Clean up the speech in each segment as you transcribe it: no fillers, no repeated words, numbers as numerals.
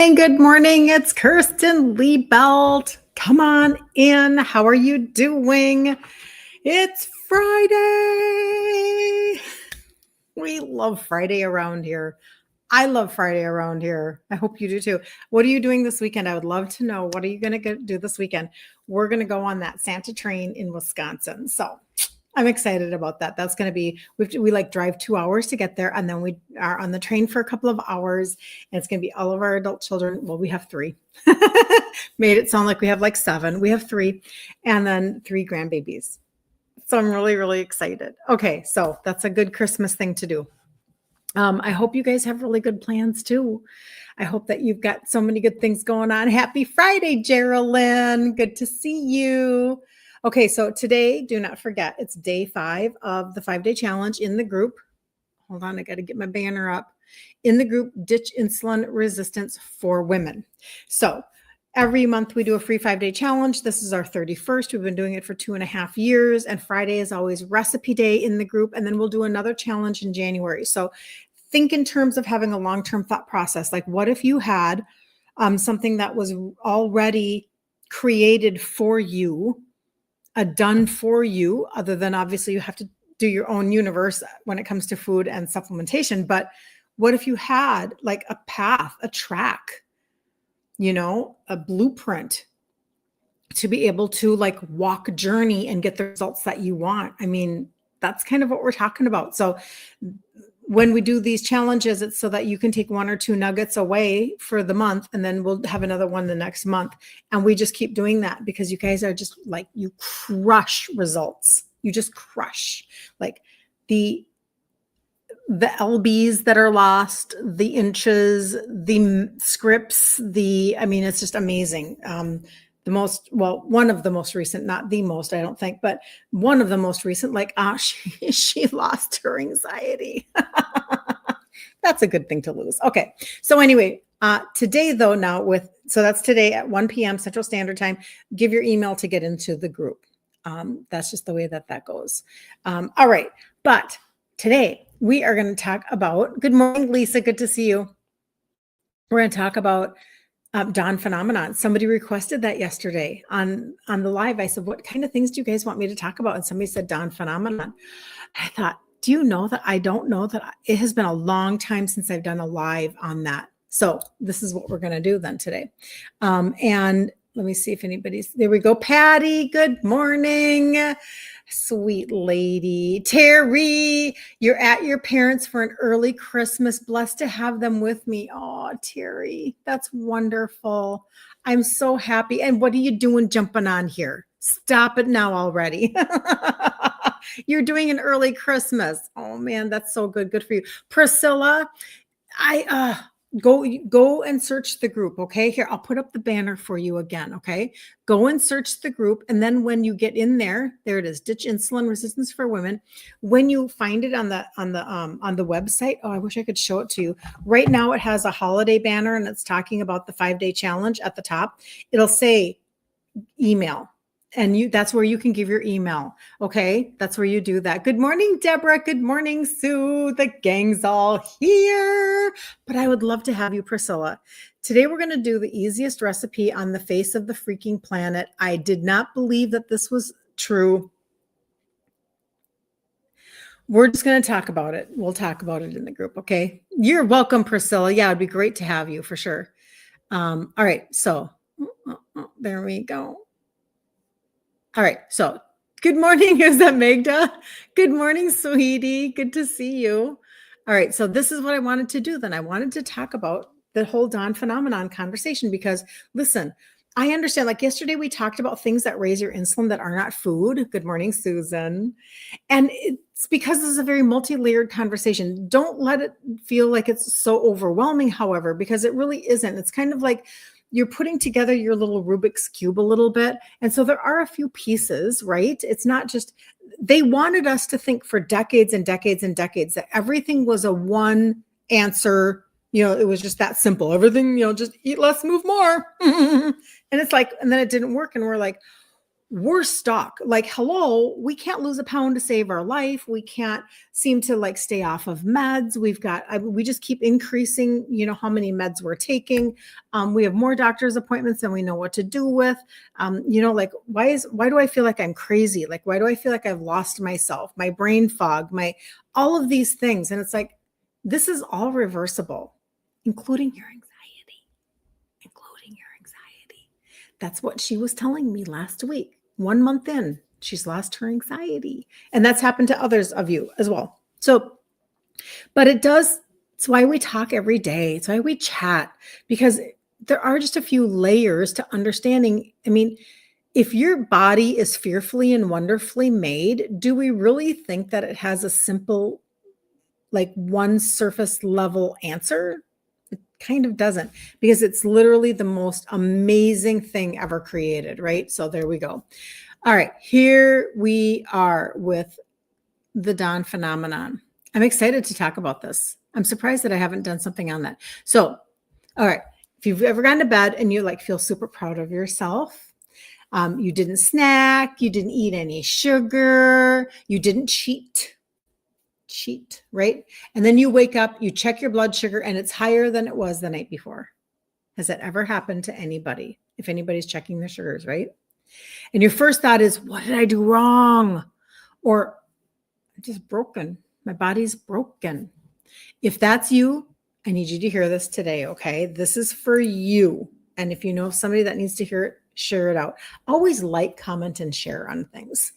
And good morning. It's Kirsten Liebelt. Come on in. How are you doing? It's Friday. We love Friday around here. I love Friday around here. I hope you do too. What are you doing this weekend? I would love to know. What are you going to do this weekend? We're going to go on that Santa train in Wisconsin. So I'm excited about that. That's going to be, we like drive 2 hours to get there. And then we are on the train for a couple of hours. And it's going to be all of our adult children. Well, we have 3. Made it sound like we have like 7. We have 3. And then 3 grandbabies. So I'm really, really excited. Okay. So that's a good Christmas thing to do. I hope you guys have really good plans too. I hope that you've got so many good things going on. Happy Friday, Geraldine. Good to see you. Okay, so today, do not forget, it's day 5 of the 5-day challenge in the group. Hold on, I got to get my banner up. In the group, Ditch Insulin Resistance for Women. So every month we do a free 5-day challenge. This is our 31st. We've been doing it for 2.5 years. And Friday is always recipe day in the group. And then we'll do another challenge in January. So think in terms of having a long-term thought process. Like, what if you had something that was already created for you, done for you, other than obviously you have to do your own universe when it comes to food and supplementation. But what if you had like a path, a track, a blueprint to be able to like walk a journey and get the results that you want? I mean, that's kind of what we're talking about. So when we do these challenges, it's so that you can take 1 or 2 nuggets away for the month, and then we'll have another one the next month. And we just keep doing that because you guys are just like, you crush results. You just crush like the LBs that are lost, the inches, the scripts, it's just amazing. One of the most recent, not the most, I don't think, but one of the most recent, she lost her anxiety. That's a good thing to lose. Okay. So anyway, today though, so that's today at 1 p.m. Central Standard Time. Give your email to get into the group. That's just the way that goes. All right. But today we are going to talk about, good morning, Lisa. Good to see you. We're going to talk about Dawn phenomenon. Somebody requested that yesterday on the live. I said, what kind of things do you guys want me to talk about? And somebody said Dawn phenomenon. I thought, do you know that I don't know that it has been a long time since I've done a live on that. So this is what we're going to do then today. And let me see if there we go. Patty, good morning. Sweet lady. Terry, you're at your parents for an early Christmas. Blessed to have them with me. Oh, Terry, that's wonderful. I'm so happy. And what are you doing jumping on here? Stop it now already. You're doing an early Christmas. Oh man, that's so good. Good for you. Priscilla, go and search the group. Okay. Here, I'll put up the banner for you again. Okay. Go and search the group. And then when you get in there it is, Ditch Insulin Resistance for Women. When you find it on the website, I wish I could show it to you. Right now it has a holiday banner and it's talking about the 5-day challenge at the top. It'll say email. And that's where you can give your email. Okay. That's where you do that. Good morning, Deborah. Good morning, Sue. The gang's all here. But I would love to have you, Priscilla. Today, we're going to do the easiest recipe on the face of the freaking planet. I did not believe that this was true. We're just going to talk about it. We'll talk about it in the group. Okay. You're welcome, Priscilla. Yeah, it'd be great to have you for sure. All right. So there we go. All right. So good morning. Is that Magda? Good morning, sweetie. Good to see you. All right. So this is what I wanted to do then. I wanted to talk about the whole Dawn phenomenon conversation because listen, I understand, like yesterday we talked about things that raise your insulin that are not food. Good morning, Susan. And it's because this is a very multi-layered conversation. Don't let it feel like it's so overwhelming, however, because it really isn't. It's kind of like you're putting together your little Rubik's Cube a little bit. And so there are a few pieces, right? It's not just, they wanted us to think for decades and decades and decades that everything was a one answer. It was just that simple. Everything, just eat less, move more. And it's like, and then it didn't work. And we're like, we're stuck. Like, hello, we can't lose a pound to save our life. We can't seem to like stay off of meds. We just keep increasing, how many meds we're taking. We have more doctor's appointments than we know what to do with. Like, why do I feel like I'm crazy? Like, why do I feel like I've lost myself, my brain fog, all of these things? And it's like, this is all reversible, including your anxiety. That's what she was telling me last week. 1 month in, she's lost her anxiety. And that's happened to others of you as well. So, but it's why we talk every day. It's why we chat, because there are just a few layers to understanding. I mean, if your body is fearfully and wonderfully made, do we really think that it has a simple, like one surface level answer? Kind of doesn't, because it's literally the most amazing thing ever created, right? So there we go. All right, here we are with the dawn phenomenon. I'm excited to talk about this. I'm surprised that I haven't done something on that. So, all right, if you've ever gone to bed and you like feel super proud of yourself, you didn't snack, you didn't eat any sugar, you didn't cheat, right? And then you wake up, you check your blood sugar, and it's higher than it was the night before. Has that ever happened to anybody? If anybody's checking their sugars, right? And your first thought is, what did I do wrong? Or I'm just broken. My body's broken. If that's you, I need you to hear this today, okay? This is for you. And if you know somebody that needs to hear it, share it out. Always like, comment, and share on things.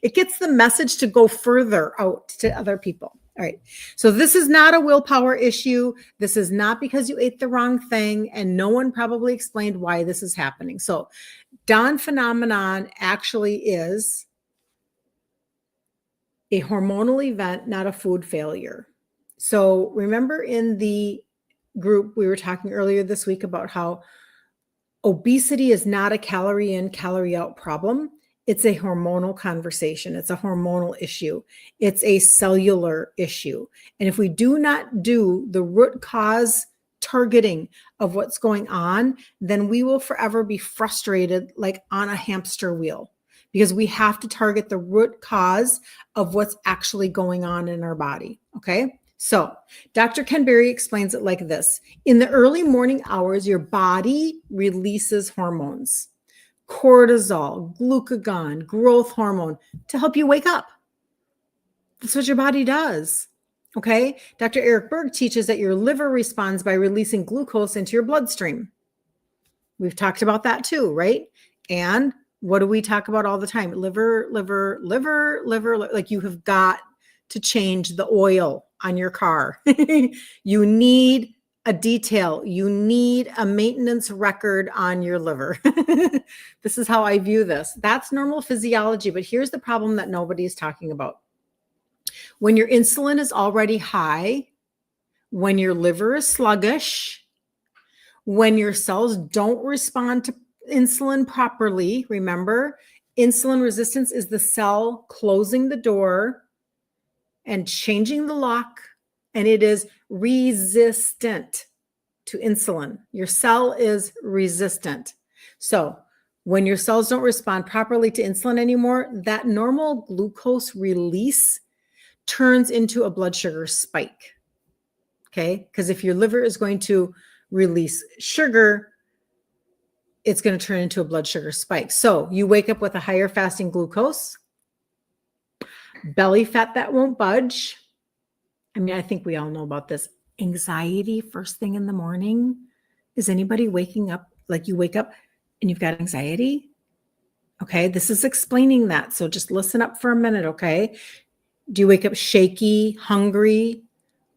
It gets the message to go further out to other people. All right. So this is not a willpower issue. This is not because you ate the wrong thing, and no one probably explained why this is happening. So dawn phenomenon actually is a hormonal event, not a food failure. So remember in the group we were talking earlier this week about how obesity is not a calorie in, calorie out problem. It's a hormonal conversation. It's a hormonal issue. It's a cellular issue. And if we do not do the root cause targeting of what's going on, then we will forever be frustrated like on a hamster wheel, because we have to target the root cause of what's actually going on in our body. Okay. So Dr. Ken Berry explains it like this. In the early morning hours, your body releases hormones, cortisol, glucagon, growth hormone, to help you wake up. That's what your body does. Okay. Dr. Eric Berg teaches that your liver responds by releasing glucose into your bloodstream. We've talked about that too, right? And what do we talk about all the time? Liver. Like, you have got to change the oil on your car. You need a detail. You need a maintenance record on your liver. This is how I view this. That's normal physiology. But here's the problem that nobody's talking about. When your insulin is already high, when your liver is sluggish, when your cells don't respond to insulin properly, remember, insulin resistance is the cell closing the door and changing the lock, and it is resistant to insulin. Your cell is resistant. So when your cells don't respond properly to insulin anymore, that normal glucose release turns into a blood sugar spike. Okay? Because if your liver is going to release sugar, it's going to turn into a blood sugar spike. So you wake up with a higher fasting glucose, belly fat that won't budge. I mean, I think we all know about this. Anxiety first thing in the morning. Is anybody waking up, like you wake up and you've got anxiety? Okay, this is explaining that. So just listen up for a minute, okay? Do you wake up shaky, hungry,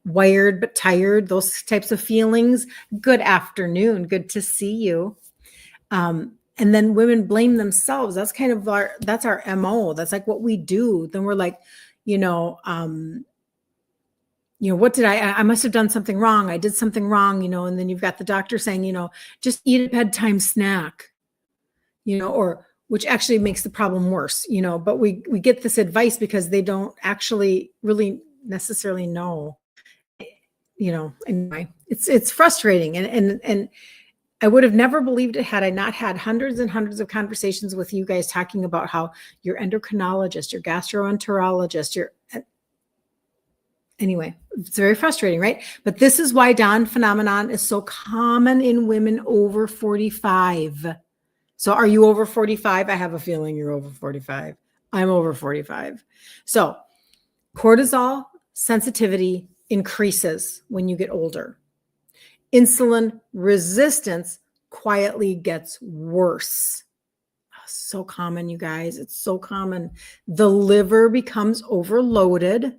wired but tired? Those types of feelings. Good afternoon. Good to see you. And then women blame themselves. That's kind of that's our MO. That's like what we do. Then we're like, what did I must have done something wrong. I did something wrong, and then you've got the doctor saying, just eat a bedtime snack, or which actually makes the problem worse, but we get this advice because they don't actually really necessarily know, anyway, it's frustrating. And I would have never believed it had I not had hundreds and hundreds of conversations with you guys talking about how your endocrinologist, your gastroenterologist, anyway, it's very frustrating, right? But this is why Dawn phenomenon is so common in women over 45. So are you over 45? I have a feeling you're over 45. I'm over 45. So cortisol sensitivity increases when you get older. Insulin resistance quietly gets worse. So common, you guys. It's so common. The liver becomes overloaded.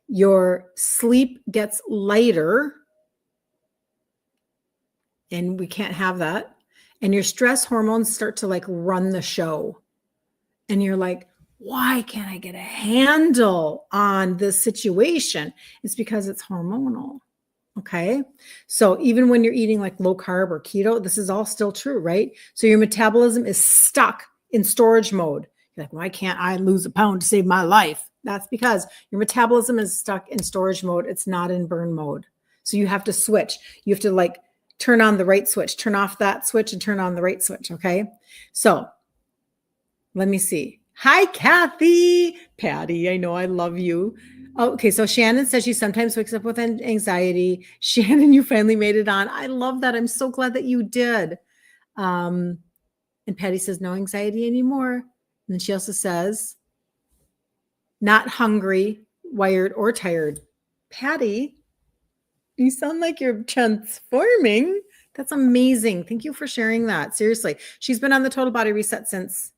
Your sleep gets lighter. And we can't have that. And your stress hormones start to like run the show. And you're like, why can't I get a handle on this situation? It's because it's hormonal. Okay. So even when you're eating like low carb or keto, this is all still true, right? So your metabolism is stuck in storage mode. You're like, why can't I lose a pound to save my life? That's because your metabolism is stuck in storage mode. It's not in burn mode. So you have to switch. You have to like turn on the right switch, turn off that switch and turn on the right switch. Okay. So let me see. Hi, Kathy. Patty, I know I love you. Okay, so Shannon says she sometimes wakes up with anxiety. Shannon, you finally made it on. I love that. I'm so glad that you did. And Patty says no anxiety anymore. And then she also says, not hungry, wired, or tired. Patty, you sound like you're transforming. That's amazing. Thank you for sharing that. Seriously. She's been on the Total Body Reset since,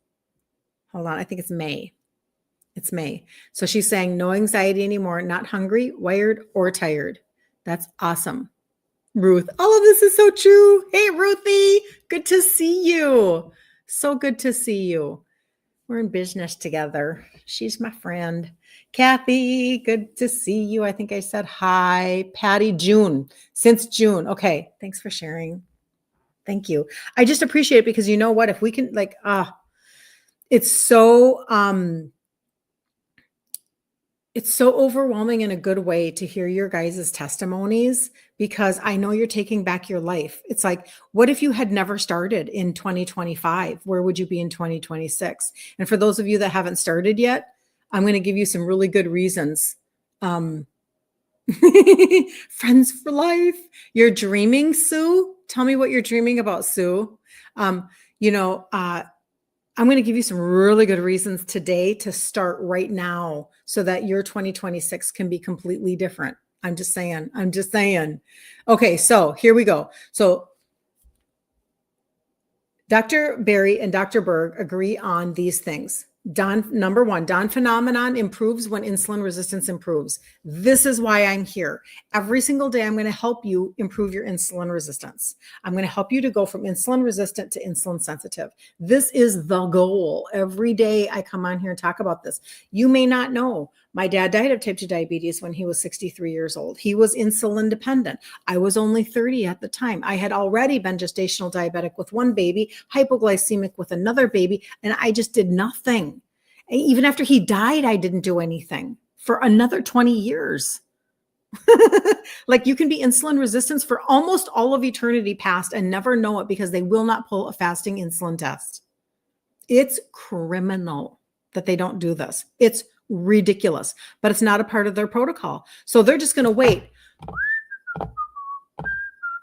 hold on, I think it's May. It's May. So she's saying no anxiety anymore, not hungry, wired, or tired. That's awesome. Ruth, all of this is so true. Hey, Ruthie, good to see you. So good to see you. We're in business together. She's my friend. Kathy, good to see you. I think I said hi. Patty, June, since June. Okay, thanks for sharing. Thank you. I just appreciate it because you know what? If we can like, it's so overwhelming in a good way to hear your guys' testimonies because I know you're taking back your life. It's like, what if you had never started in 2025? Where would you be in 2026? And for those of you that haven't started yet, I'm going to give you some really good reasons. Friends for life. You're dreaming, Sue. Tell me what you're dreaming about, Sue. I'm going to give you some really good reasons today to start right now so that your 2026 can be completely different. I'm just saying. Okay, so here we go. So Dr. Berry and Dr. Berg agree on these things. Number one, Dawn phenomenon improves when insulin resistance improves. This is why I'm here. Every single day, I'm going to help you improve your insulin resistance. I'm going to help you to go from insulin resistant to insulin sensitive. This is the goal. Every day I come on here and talk about this. You may not know. My dad died of type 2 diabetes when he was 63 years old. He was insulin dependent. I was only 30 at the time. I had already been gestational diabetic with one baby, hypoglycemic with another baby, and I just did nothing. And even after he died, I didn't do anything for another 20 years. Like you can be insulin resistant for almost all of eternity past and never know it because they will not pull a fasting insulin test. It's criminal that they don't do this. It's ridiculous, but it's not a part of their protocol. So they're just going to wait.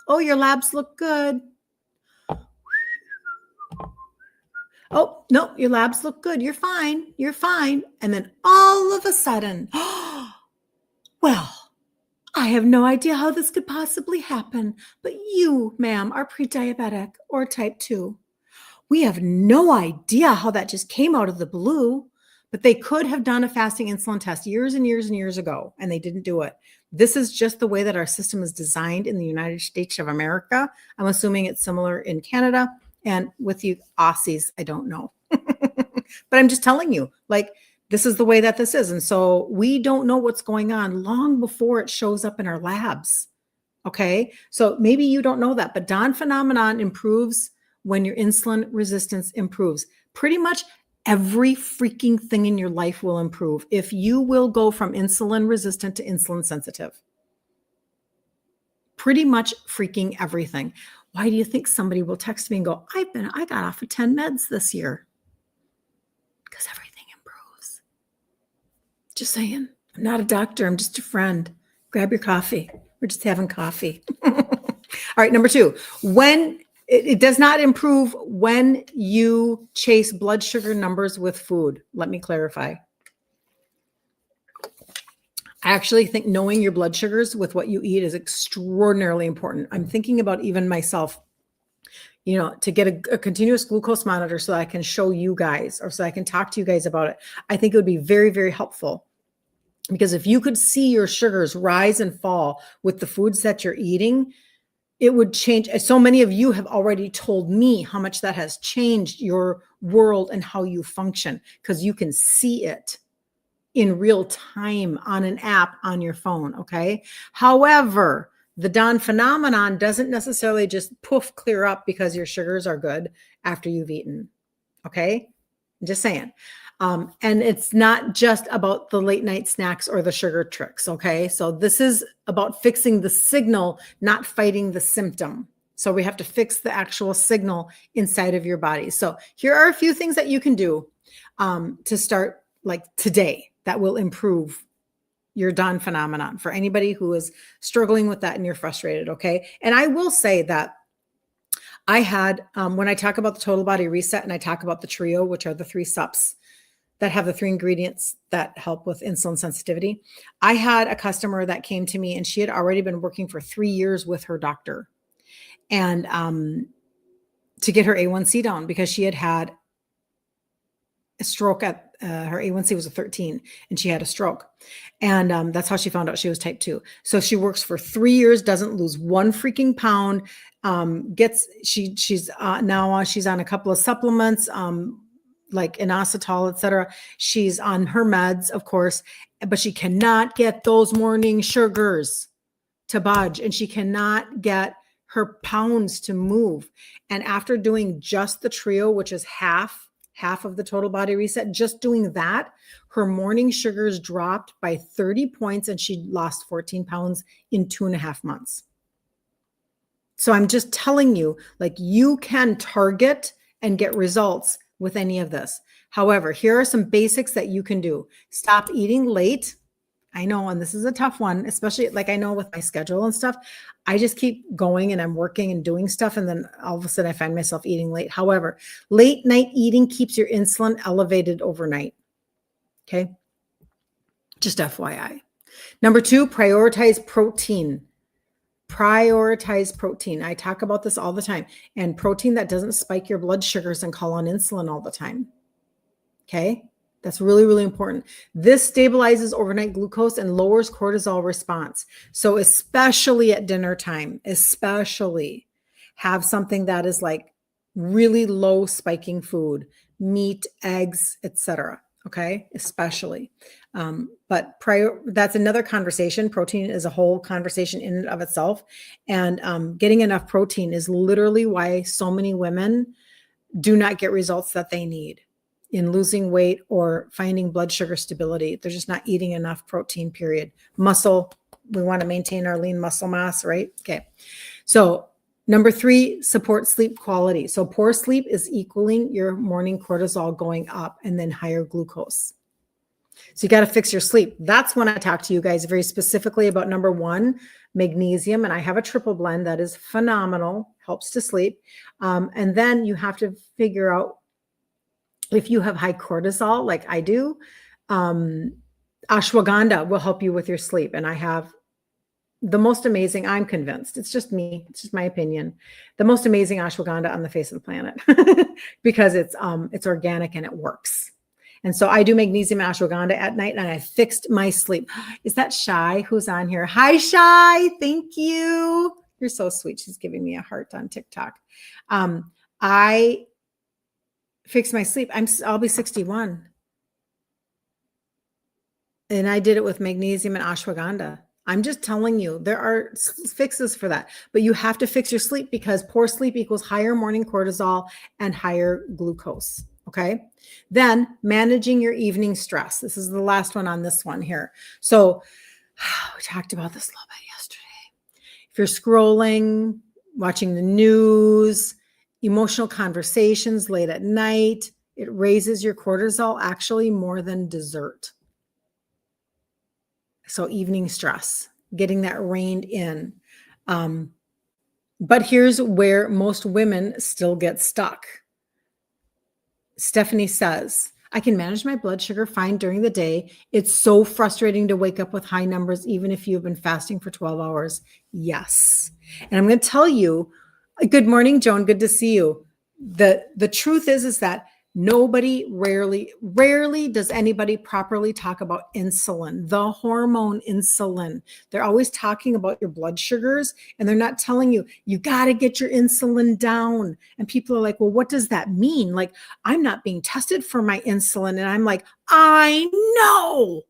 Oh, your labs look good. Oh, no, your labs look good. You're fine. You're fine. And then all of a sudden, well, I have no idea how this could possibly happen, but you, ma'am, are pre-diabetic or type 2. We have no idea how that just came out of the blue, but they could have done a fasting insulin test years and years and years ago, and they didn't do it. This is just the way that our system is designed in the United States of America. I'm assuming it's similar in Canada, and with you Aussies, I don't know. But I'm just telling you, like, this is the way that this is. And so we don't know what's going on long before it shows up in our labs. Okay. So maybe you don't know that, but Dawn phenomenon improves when your insulin resistance improves. Pretty much every freaking thing in your life will improve if you will go from insulin resistant to insulin sensitive. Pretty much freaking everything. Why do you think somebody will text me and go, I got off of 10 meds this year? Because everything improves. Just saying. I'm not a doctor. I'm just a friend. Grab your coffee. We're just having coffee. All right. Number 2, when it does not improve when you chase blood sugar numbers with food. Let me clarify. I actually think knowing your blood sugars with what you eat is extraordinarily important. I'm thinking about even myself, to get a continuous glucose monitor so that I can show you guys, or so I can talk to you guys about it. I think it would be very, very helpful, because if you could see your sugars rise and fall with the foods that you're eating, it would change. So many of you have already told me how much that has changed your world and how you function, because you can see it in real time on an app on your phone. Okay. However, the Dawn phenomenon doesn't necessarily just poof clear up because your sugars are good after you've eaten. Okay. I'm just saying. And it's not just about the late night snacks or the sugar tricks. Okay. So this is about fixing the signal, not fighting the symptom. So we have to fix the actual signal inside of your body. So here are a few things that you can do to start like today that will improve your Dawn phenomenon for anybody who is struggling with that and you're frustrated. Okay. And I will say that I had, when I talk about the total body reset and I talk about the trio, which are the 3 SUPs that have the 3 ingredients that help with insulin sensitivity. I had a customer that came to me and she had already been working for 3 years with her doctor, and to get her A1C down, because she had a stroke at her A1C was a 13 and she had a stroke. And that's how she found out she was type 2. So she works for 3 years, doesn't lose 1 freaking pound. She's now she's on a couple of supplements, like inositol, etc. She's on her meds, of course, but she cannot get those morning sugars to budge, and she cannot get her pounds to move. And after doing just the trio, which is half of the total body reset, just doing that, her morning sugars dropped by 30 points and she lost 14 pounds in 2.5 months. So I'm just telling you, like, you can target and get results with any of this. However, here are some basics that you can do. Stop eating late. I know, and this is a tough one, especially like I know with my schedule and stuff, I just keep going and I'm working and doing stuff. And then all of a sudden I find myself eating late. However, late night eating keeps your insulin elevated overnight. Okay. Just FYI. Number 2, prioritize protein. Prioritize protein. I talk about this all the time, and protein that doesn't spike your blood sugars and call on insulin all the time. Okay. That's really, really important. This stabilizes overnight glucose and lowers cortisol response. So especially at dinner time, especially have something that is like really low spiking food, meat, eggs, etc. Okay, especially. But that's another conversation. Protein is a whole conversation in and of itself. And getting enough protein is literally why so many women do not get results that they need in losing weight or finding blood sugar stability. They're just not eating enough protein, period. Muscle, we want to maintain our lean muscle mass, right? Okay. So number 3, support sleep quality. So poor sleep is equaling your morning cortisol going up and then higher glucose. So you got to fix your sleep. That's when I talk to you guys very specifically about number 1, magnesium. And I have a triple blend that is phenomenal, helps to sleep. And then you have to figure out, if you have high cortisol, like I do, ashwagandha will help you with your sleep. And I have the most amazing, I'm convinced, it's just me, it's just my opinion, the most amazing ashwagandha on the face of the planet because it's organic and it works. And so I do magnesium ashwagandha at night, and I fixed my sleep. Is that Shy who's on here? Hi, Shy. Thank you. You're so sweet. She's giving me a heart on TikTok. I fixed my sleep. I'll be 61. And I did it with magnesium and ashwagandha. I'm just telling you, there are fixes for that, but you have to fix your sleep, because poor sleep equals higher morning cortisol and higher glucose. Okay. Then managing your evening stress. This is the last one on this one here. So we talked about this a little bit yesterday. If you're scrolling, watching the news, emotional conversations late at night. It raises your cortisol actually more than dessert. So evening stress, getting that reined in. But here's where most women still get stuck. Stephanie says, I can manage my blood sugar fine during the day. It's so frustrating to wake up with high numbers, even if you've been fasting for 12 hours. Yes. And I'm going to tell you, good morning, Joan. Good to see you. The truth is that rarely does anybody properly talk about insulin, the hormone insulin. They're always talking about your blood sugars, and they're not telling you, you got to get your insulin down. And people are like, well, what does that mean? Like, I'm not being tested for my insulin. And I'm like, I know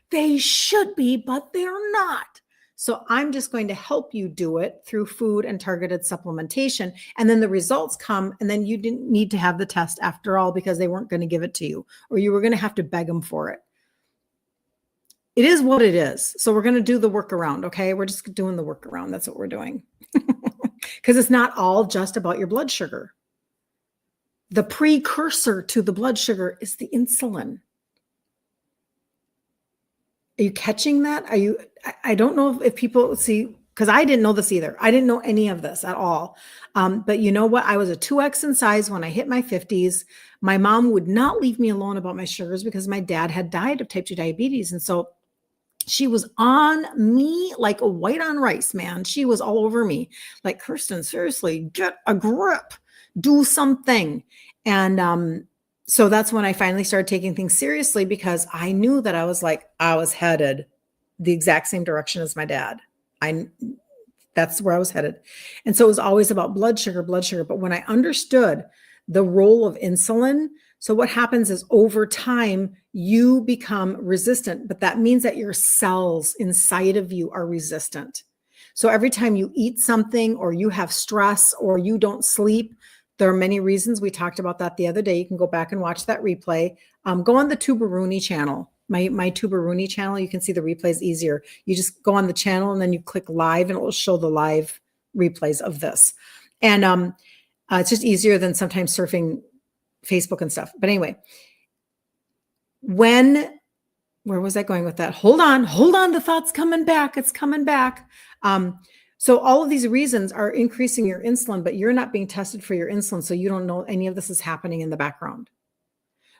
they should be, but they're not. So I'm just going to help you do it through food and targeted supplementation. And then the results come, and then you didn't need to have the test after all because they weren't going to give it to you, or you were going to have to beg them for it. It is what it is. So we're going to do the workaround. Okay. We're just doing the workaround. That's what we're doing. Because it's not all just about your blood sugar. The precursor to the blood sugar is the insulin. Are you catching that? I don't know if people see, because I didn't know this either. I didn't know any of this at all. But you know what? I was a 2X in size when I hit my 50s. My mom would not leave me alone about my sugars because my dad had died of type 2 diabetes. And so she was on me like a white on rice, man. She was all over me. Like, Kirsten, seriously, get a grip, do something. And so that's when I finally started taking things seriously, because I knew that I was headed the exact same direction as my dad. That's where I was headed. And so it was always about blood sugar. But when I understood the role of insulin, so what happens is over time, you become resistant, but that means that your cells inside of you are resistant. So every time you eat something, or you have stress, or you don't sleep, there are many reasons. We talked about that the other day. You can go back and watch that replay. Go on the Tuberuni channel, my Tuberuni channel. You can see the replays easier. You just go on the channel and then you click live, and it will show the live replays of this. And it's just easier than sometimes surfing Facebook and stuff. But anyway, where was I going with that? Hold on. The thought's coming back. It's coming back. So all of these reasons are increasing your insulin, but you're not being tested for your insulin. So you don't know any of this is happening in the background.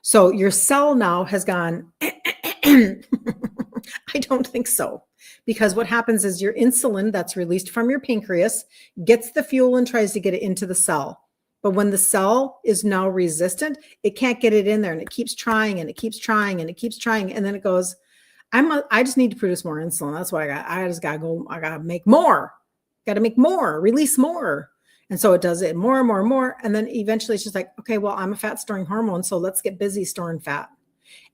So your cell now has gone, I don't think so. Because what happens is your insulin that's released from your pancreas gets the fuel and tries to get it into the cell. But when the cell is now resistant, it can't get it in there, and it keeps trying and it keeps trying and it keeps trying. And then it goes, I just need to produce more insulin. That's what I just got to go. I got to make more. Got to make more, release more. And so it does it more and more and more. And then eventually it's just like, okay, well, I'm a fat storing hormone, so let's get busy storing fat.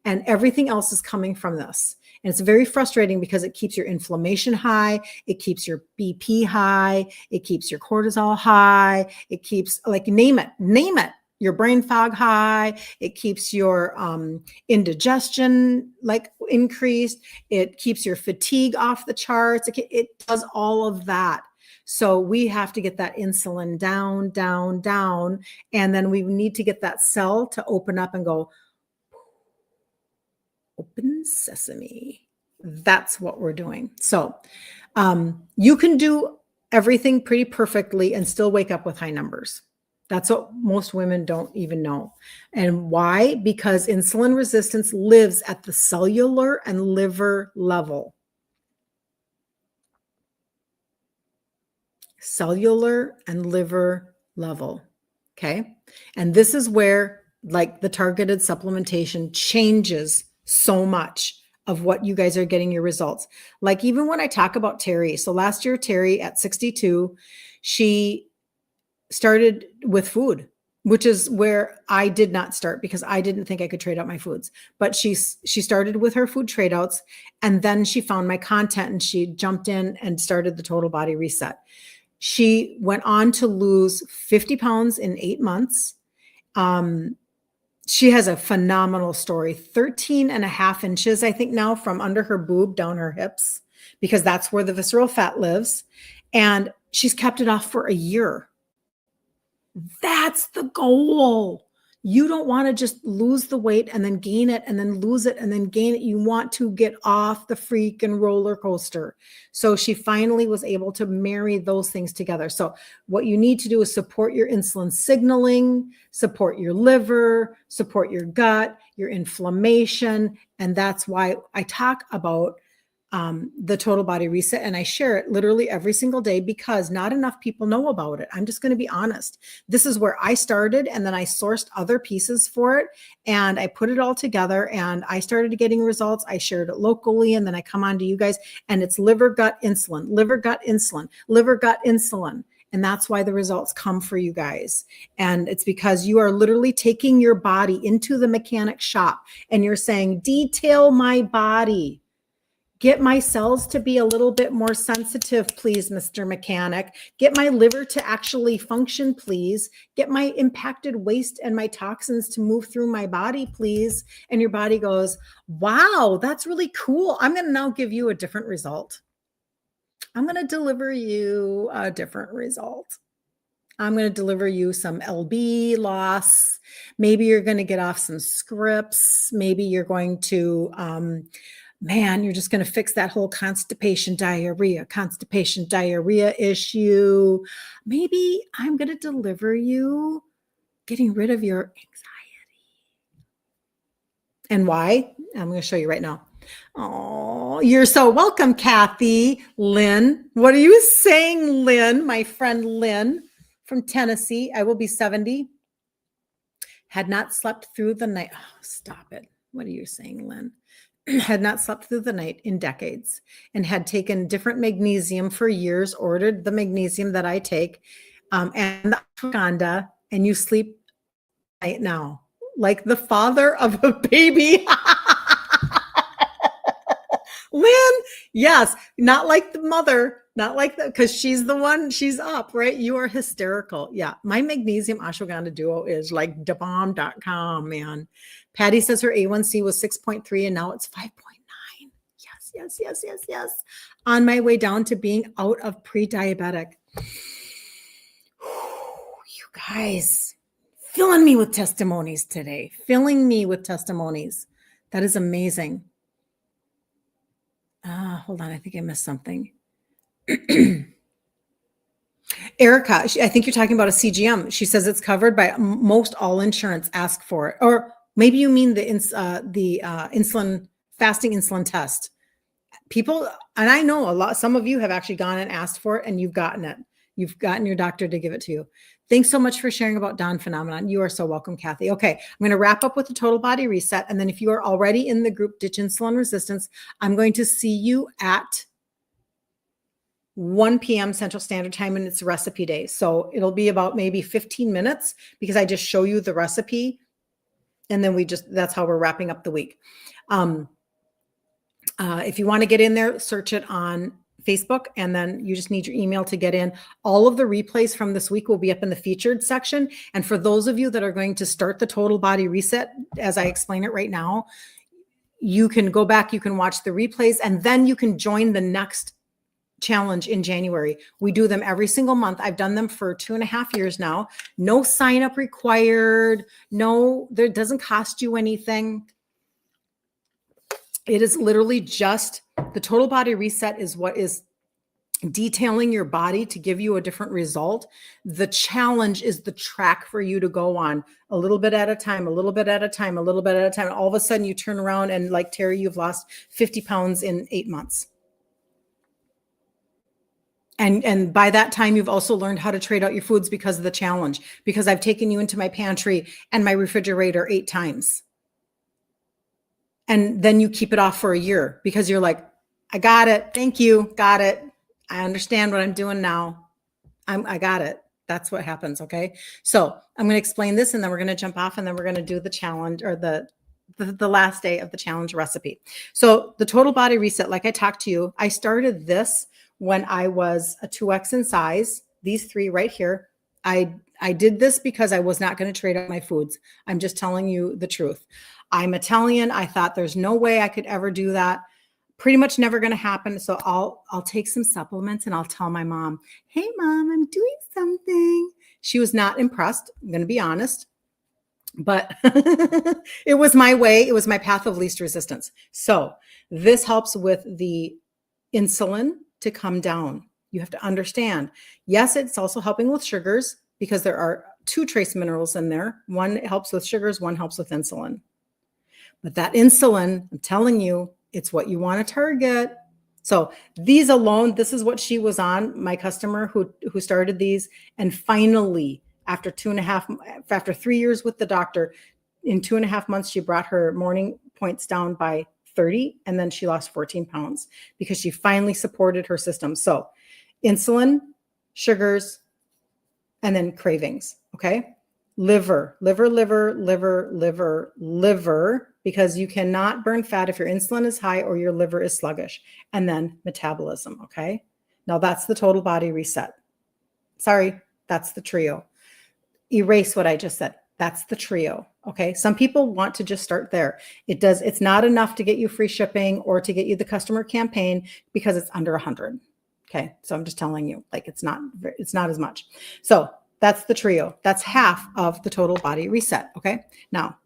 And everything else is coming from this. And it's very frustrating because it keeps your inflammation high. It keeps your BP high. It keeps your cortisol high. It keeps, like, name it, your brain fog high. It keeps your indigestion like increased. It keeps your fatigue off the charts. It does all of that. So we have to get that insulin down. And then we need to get that cell to open up and go, open sesame. That's what we're doing. So you can do everything pretty perfectly and still wake up with high numbers. That's what most women don't even know. And why? Because insulin resistance lives at the cellular and liver level. Cellular and liver level. Okay. And this is where, like, the targeted supplementation changes so much of what you guys are getting your results. Like, even when I talk about Terry, so last year, Terry at 62, she started with food, which is where I did not start because I didn't think I could trade out my foods. But she started with her food trade outs, and then she found my content and she jumped in and started the total body reset. She went on to lose 50 pounds in 8 months. She has a phenomenal story, 13 and a half inches, I think now, from under her boob down her hips. because that's where the visceral fat lives. And she's kept it off for a year. That's the goal. You don't want to just lose the weight and then gain it and then lose it and then gain it. You want to get off the freaking roller coaster. So she finally was able to marry those things together. So what you need to do is support your insulin signaling, support your liver, support your gut, your inflammation. And that's why I talk about the total body reset, and I share it literally every single day because not enough people know about it. I'm just going to be honest. This is where I started, and then I sourced other pieces for it, and I put it all together, and I started getting results. I shared it locally, and then I come on to you guys, and it's liver gut insulin, liver gut insulin, liver gut insulin. And that's why the results come for you guys. And it's because you are literally taking your body into the mechanic shop and you're saying, detail my body. Get my cells to be a little bit more sensitive, please, Mr. Mechanic. Get my liver to actually function, please. Get my impacted waste and my toxins to move through my body, please. And your body goes, wow, that's really cool. I'm going to now give you a different result. I'm going to deliver you a different result. I'm going to deliver you some LB loss. Maybe you're going to get off some scripts. Maybe you're going to, you're just going to fix that whole constipation diarrhea issue. Maybe I'm going to deliver you getting rid of your anxiety. And why? I'm going to show you right now. Oh, you're so welcome, Kathy. Lynn, what are you saying, Lynn? My friend Lynn from Tennessee. I will be 70. Had not slept through the night. Oh, stop it. What are you saying, Lynn? Had not slept through the night in decades and had taken different magnesium for years, ordered the magnesium that I take and the ashwagandha, and you sleep right now like the father of a baby. Lynn, yes, not like the mother, not like that, because she's the one, she's up, right? You are hysterical. Yeah, my magnesium ashwagandha duo is like dabomb.com, man. Patty says her A1C was 6.3 and now it's 5.9. Yes. On my way down to being out of pre-diabetic. You guys, filling me with testimonies today. That is amazing. Hold on. I think I missed something. Erica, I think you're talking about a CGM. She says it's covered by most all insurance ask for it. Or maybe you mean the insulin, fasting insulin test. People, and I know some of you have actually gone and asked for it and you've gotten it. You've gotten your doctor to give it to you. Thanks so much for sharing about Dawn phenomenon. You are so welcome, Kathy. Okay, I'm going to wrap up with the total body reset. And then if you are already in the group Ditch Insulin Resistance, I'm going to see you at 1 p.m. Central Standard Time, and it's recipe day. So it'll be about maybe 15 minutes because I just show you the recipe. And then that's how we're wrapping up the week. If you want to get in there, search it on Facebook, and then you just need your email to get in. All of the replays from this week will be up in the featured section. And for those of you that are going to start the total body reset, as I explain it right now, you can go back, you can watch the replays, and then you can join the next challenge in January. We do them every single month. I've done them for 2.5 years now. No sign up required. No, there doesn't cost you anything. It is literally just the total body reset is what is detailing your body to give you a different result. The challenge is the track for you to go on a little bit at a time, a little bit at a time, a little bit at a time. All of a sudden you turn around and like Terry, you've lost 50 pounds in 8 months. And by that time, you've also learned how to trade out your foods because of the challenge, because I've taken you into my pantry and my refrigerator 8 times. And then you keep it off for a year because you're like, I got it. Thank you. Got it. I understand what I'm doing now. I got it. That's what happens. Okay. So I'm going to explain this and then we're going to jump off and then we're going to do the challenge or the last day of the challenge recipe. So the total body reset, like I talked to you, I started this when I was a 2X in size, these 3 right here. I did this because I was not going to trade out my foods. I'm just telling you the truth. I'm Italian. I thought there's no way I could ever do that. pretty much never going to happen. So I'll take some supplements and I'll tell my mom, hey mom, I'm doing something. She was not impressed. I'm going to be honest, but it was my way. It was my path of least resistance. So this helps with the insulin to come down. You have to understand. Yes, it's also helping with sugars because there are 2 trace minerals in there. One helps with sugars, one helps with insulin. But that insulin, I'm telling you, it's what you want to target. So these alone, this is what she was on, my customer who started these. And finally, after 3 years with the doctor, in 2.5 months, she brought her morning points down by 30, and then she lost 14 pounds because she finally supported her system. So insulin, sugars, and then cravings. Okay. Liver, because you cannot burn fat if your insulin is high or your liver is sluggish. And then metabolism. Okay. Now that's the total body reset. Sorry, that's the trio. Erase what I just said. That's the trio. Okay. Some people want to just start there. It's not enough to get you free shipping or to get you the customer campaign because it's under 100. Okay. So I'm just telling you, like, it's not as much. So that's the trio. That's half of the total body reset. Okay. Now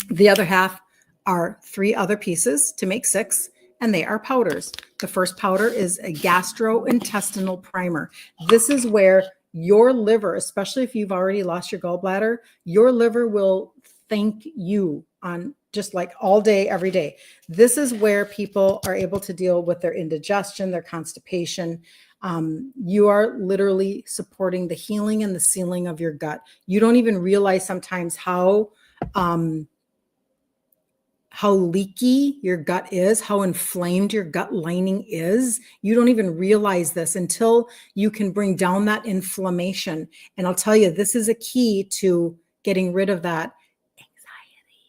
the other half are 3 other pieces to make 6, and they are powders. The first powder is a gastrointestinal primer. This is where your liver, especially if you've already lost your gallbladder, your liver will thank you on just like all day, every day. This is where people are able to deal with their indigestion, their constipation. You are literally supporting the healing and the sealing of your gut. You don't even realize sometimes how leaky your gut is, how inflamed your gut lining is. You don't even realize this until you can bring down that inflammation. And I'll tell you, this is a key to getting rid of that anxiety.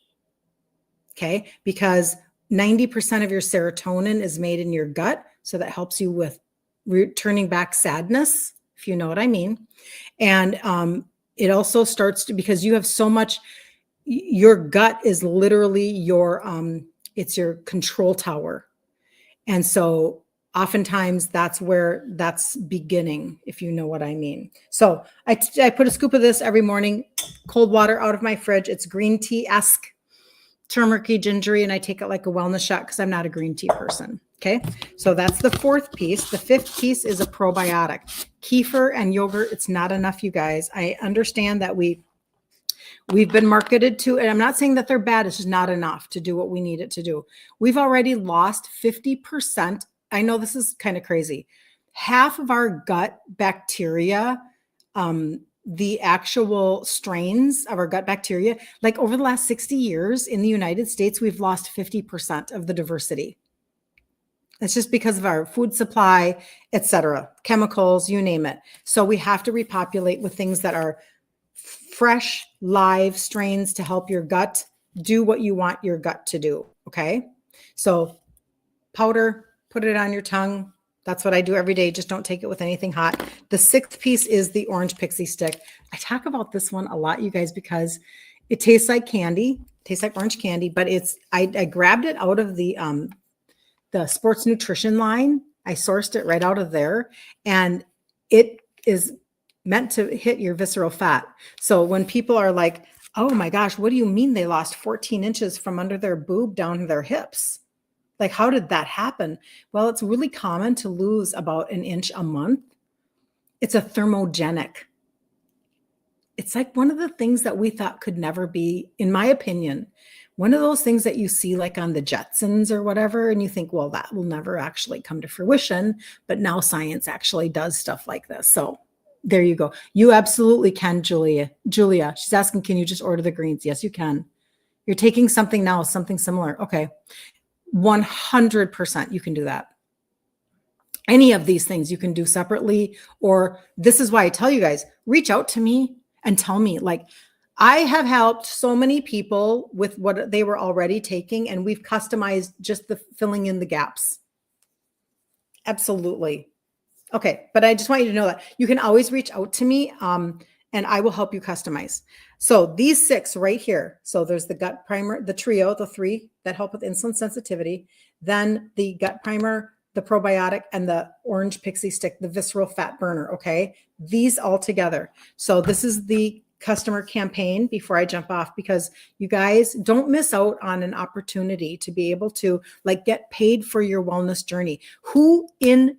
Okay. Because 90% of your serotonin is made in your gut. So that helps you with turning back sadness, if you know what I mean. And it also starts to, because you have so much, your gut is literally it's your control tower. And so oftentimes that's where that's beginning, if you know what I mean. So I put a scoop of this every morning, cold water out of my fridge. It's green tea-esque, turmeric-y, gingery, and I take it like a wellness shot because I'm not a green tea person. Okay. So that's the 4th piece. The 5th piece is a probiotic. Kefir and yogurt, it's not enough, you guys. I understand that we've been marketed to, and I'm not saying that they're bad. It's just not enough to do what we need it to do. We've already lost 50%. I know this is kind of crazy. Half of our gut bacteria, the actual strains of our gut bacteria, like over the last 60 years in the United States, we've lost 50% of the diversity. It's just because of our food supply, et cetera, chemicals, you name it. So we have to repopulate with things that are fresh, live strains to help your gut do what you want your gut to do. Okay. So powder, put it on your tongue. That's what I do every day. Just don't take it with anything hot. The 6th piece is the orange pixie stick. I talk about this one a lot, you guys, because it tastes like candy, tastes like orange candy, but I grabbed it out of the sports nutrition line. I sourced it right out of there, and it is meant to hit your visceral fat. So when people are like, oh my gosh, what do you mean they lost 14 inches from under their boob down to their hips? Like, how did that happen? Well, it's really common to lose about an inch a month. It's a thermogenic. It's like one of the things that we thought could never be, in my opinion, one of those things that you see like on the Jetsons or whatever, and you think, well, that will never actually come to fruition. But now science actually does stuff like this. So there you go. You absolutely can, Julia. She's asking, can you just order the greens? Yes, you can. You're taking something now, something similar. Okay. 100% you can do that. Any of these things you can do separately, or this is why I tell you guys, reach out to me and tell me. Like, I have helped so many people with what they were already taking, and we've customized just the filling in the gaps. Absolutely. Okay. But I just want you to know that you can always reach out to me, and I will help you customize. So these 6 right here. So there's the gut primer, the trio, the 3 that help with insulin sensitivity. then the gut primer, the probiotic, and the orange pixie stick, the visceral fat burner. Okay. These all together. So this is the customer campaign before I jump off, because you guys don't miss out on an opportunity to be able to like get paid for your wellness journey. Who in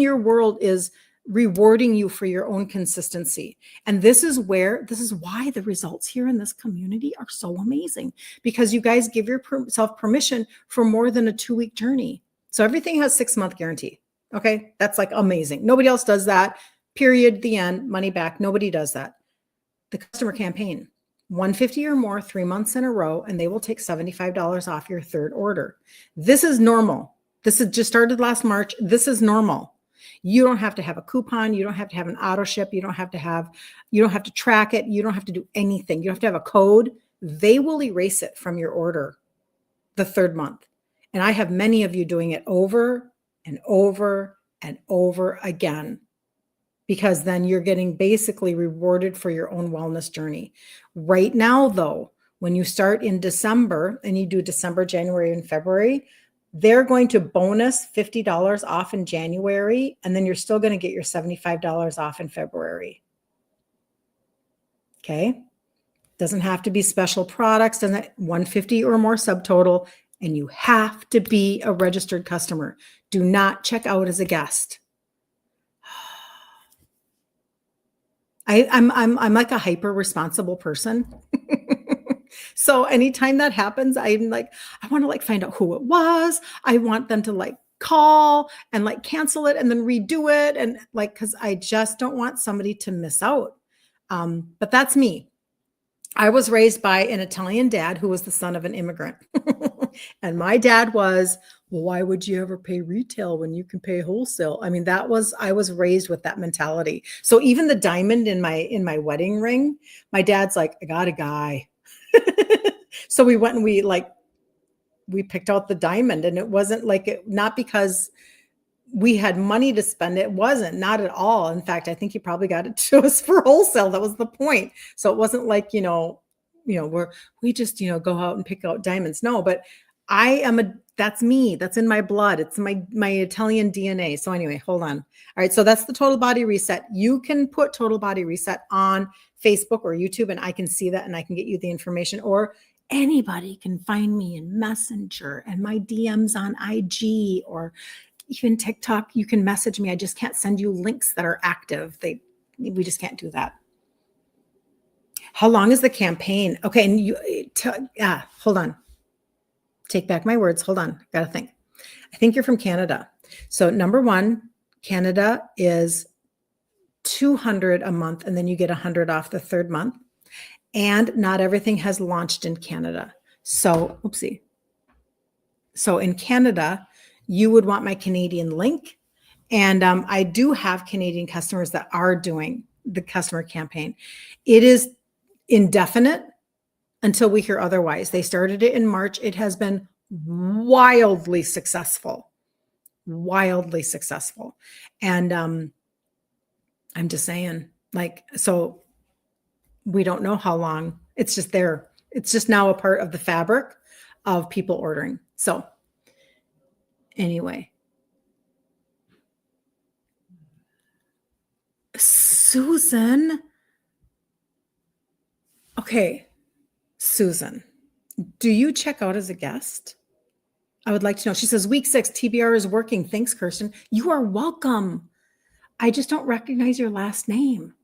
your world is rewarding you for your own consistency? And this is why the results here in this community are so amazing, because you guys give yourself permission for more than a 2-week journey. So everything has 6-month guarantee. Okay. That's like amazing. Nobody else does that. Period. The end. Money back. Nobody does that. The customer campaign, $150 or more, 3 months in a row, and they will take $75 off your third order. This is normal. This has just started last March. This is normal. You don't have to have a coupon. You don't have to have an auto ship. You don't have to track it. You don't have to do anything. You don't have to have a code. They will erase it from your order the third month. And I have many of you doing it over and over and over again, because then you're getting basically rewarded for your own wellness journey. Right now, though, when you start in December and you do December, January, and February, they're going to bonus $50 off in January, and then you're still going to get your $75 off in February. Okay? Doesn't have to be special products, doesn't 150 or more subtotal, and you have to be a registered customer. Do not check out as a guest. I'm like a hyper responsible person. So anytime that happens, I'm like, I want to like find out who it was. I want them to like call and like cancel it and then redo it. And like, cause I just don't want somebody to miss out. But that's me. I was raised by an Italian dad who was the son of an immigrant. And my dad was, well, why would you ever pay retail when you can pay wholesale? I mean, I was raised with that mentality. So even the diamond in my wedding ring, my dad's like, I got a guy. So we went and we picked out the diamond, and it wasn't like not because we had money to spend. It wasn't, not at all. In fact, I think he probably got it to us for wholesale. That was the point. So it wasn't like, we just, go out and pick out diamonds. No, but that's me. That's in my blood. It's my Italian DNA. So anyway, hold on. All right. So that's the Total Body Reset. You can put Total Body Reset on Facebook or YouTube, and I can see that and I can get you the information, or anybody can find me in Messenger and my DMs on IG, or even TikTok. You can message me. I just can't send you links that are active. We just can't do that. How long is the campaign? Okay. And hold on. Take back my words. Hold on. Got to think. I think you're from Canada. So number one, Canada is $200 a month, and then you get $100 off the third month. And not everything has launched in Canada. So, oopsie. So in Canada, you would want my Canadian link. And I do have Canadian customers that are doing the customer campaign. It is indefinite until we hear otherwise. They started it in March. It has been wildly successful. And I'm just saying, so we don't know how long. It's just there. It's just now a part of the fabric of people ordering. So anyway, Susan. Okay, Susan, do you check out as a guest? I would like to know. She says, week 6, TBR is working. Thanks, Kirsten. You are welcome. I just don't recognize your last name.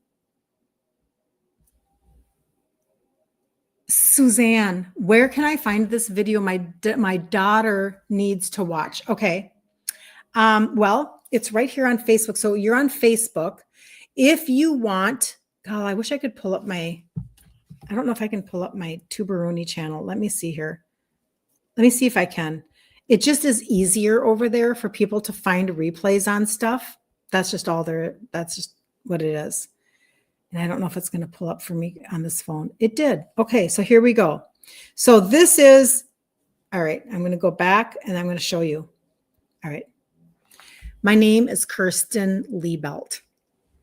Suzanne, where can I find this video my daughter needs to watch? Okay. Well, it's right here on Facebook. So you're on Facebook. If you want, God, I wish I could pull up I don't know if I can pull up my Tuberoni channel. Let me see here. Let me see if I can. It just is easier over there for people to find replays on stuff. That's just what it is. And I don't know if it's going to pull up for me on this phone. It did. Okay, so here we go. So this is, all right, I'm going to go back and I'm going to show you. All right. My name is Kirsten Liebelt.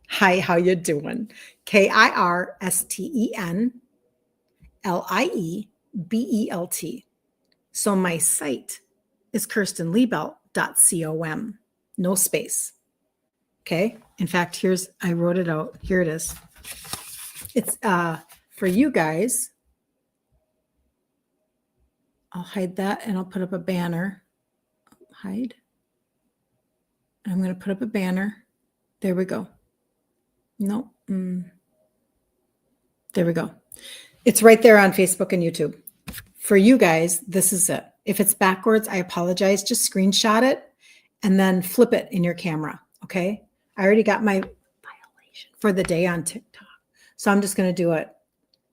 Hi, how you doing? KirstenLiebelt. So my site is kirstenliebelt.com. No space. Okay. In fact, I wrote it out. Here it is. It's for you guys. I'll hide that and I'll put up a banner. Hide. I'm going to put up a banner. There we go. No. There we go. It's right there on Facebook and YouTube. For you guys, this is it. If it's backwards, I apologize. Just screenshot it and then flip it in your camera. Okay. I already got my violation for the day on TikTok. So I'm just going to do it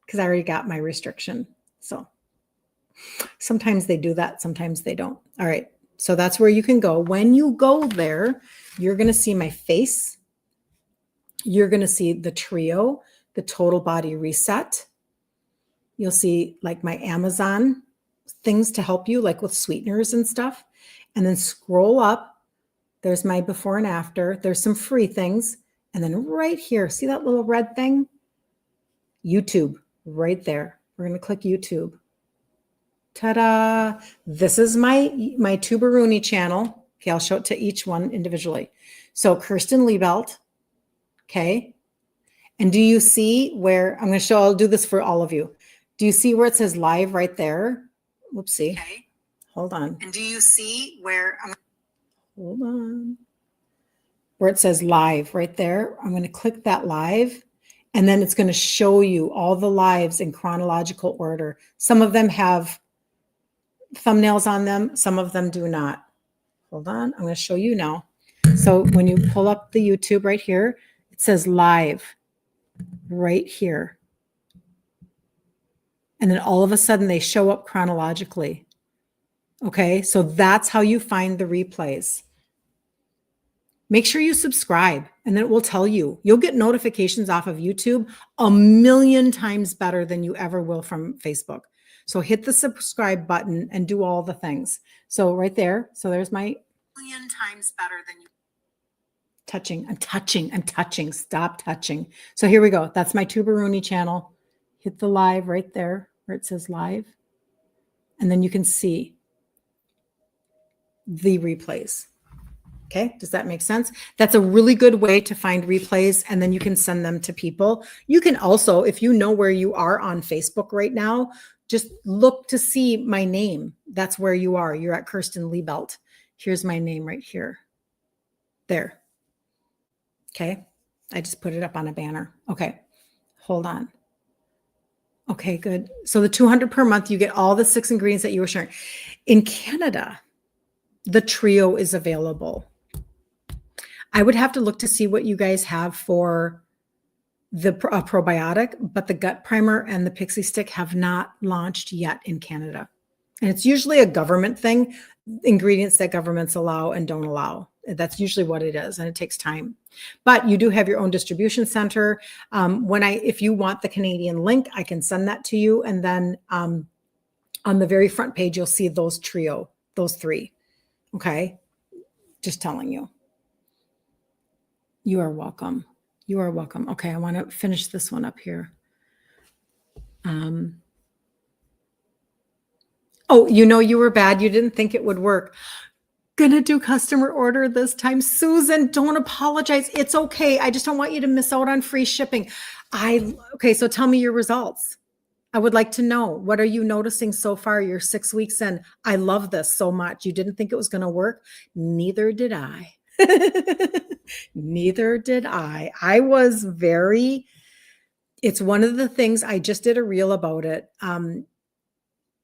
because I already got my restriction. So sometimes they do that. Sometimes they don't. All right. So that's where you can go. When you go there, you're going to see my face. You're going to see the trio, the total body reset. You'll see like my Amazon things to help you, like with sweeteners and stuff. And then scroll up. There's my before and after. There's some free things. And then right here, see that little red thing? YouTube, right there. We're going to click YouTube. Ta-da! This is my Tuberuni channel. Okay, I'll show it to each one individually. So Kirsten Liebelt. Okay. And do you see where I'm going to show? I'll do this for all of you. Do you see where it says live right there? Whoopsie. Okay. Hold on. And do you see where hold on. Where it says live right there. I'm going to click that live. And then it's going to show you all the lives in chronological order. Some of them have thumbnails on them. Some of them do not. Hold on. I'm going to show you now. So when you pull up the YouTube right here, it says live right here. And then all of a sudden they show up chronologically. Okay. So that's how you find the replays. Make sure you subscribe and then it will tell you. You'll get notifications off of YouTube 1,000,000 times better than you ever will from Facebook. So hit the subscribe button and do all the things. So right there. So there's my 1,000,000 times better than you. I'm touching. Stop touching. So here we go. That's my Tuberuni channel. Hit the live right there where it says live. And then you can see the replays. Okay. Does that make sense? That's a really good way to find replays and then you can send them to people. You can also, if you know where you are on Facebook right now, just look to see my name. That's where you are. You're at Kirsten Liebelt. Here's my name right here. There. Okay. I just put it up on a banner. Okay. Hold on. Okay, good. So the 200 per month, you get all the 6 ingredients that you were sharing. In Canada, the trio is available. I would have to look to see what you guys have for the probiotic, but the gut primer and the pixie stick have not launched yet in Canada. And it's usually a government thing, ingredients that governments allow and don't allow. That's usually what it is, and it takes time. But you do have your own distribution center. If you want the Canadian link, I can send that to you. And then on the very front page, you'll see those three. Okay. Just telling you. You are welcome. You are welcome. Okay. I want to finish this one up here. Oh, you were bad. You didn't think it would work. Gonna do customer order this time. Susan, don't apologize. It's okay. I just don't want you to miss out on free shipping. Okay, so tell me your results. I would like to know, what are you noticing so far? You're 6 weeks in. I love this so much. You didn't think it was going to work? Neither did I. Neither did I. It's one of the things, I just did a reel about it.